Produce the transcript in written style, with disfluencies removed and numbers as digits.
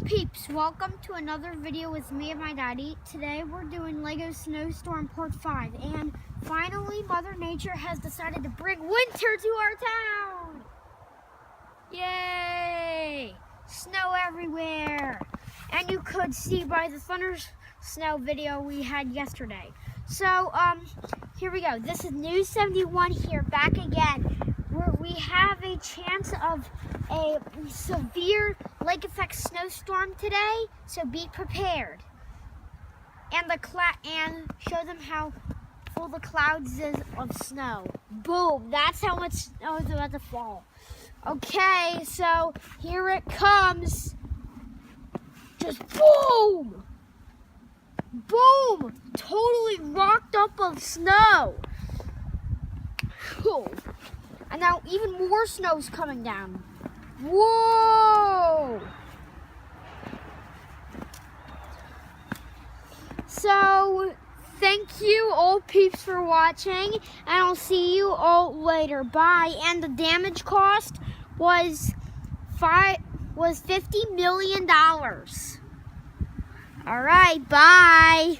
peeps, welcome to another video with me and my daddy. Today we're doing Lego Snowstorm Part 5, and finally Mother Nature has decided to bring winter to our town! Yay! Snow everywhere! And you could see by the thunder snow video we had yesterday. So, here we go. This is News 71 here, back again, where we have a chance of a severe lake effect snowstorm today, so be prepared. And and show them how full the clouds is of snow. Boom! That's how much snow is about to fall. Okay, so here it comes. Just boom! Boom! Totally rocked up of snow. Cool. And now even more snow's coming down. Whoa! So, thank you all peeps for watching, and I'll see you all later. Bye. And the damage cost was $50 million. All right, bye.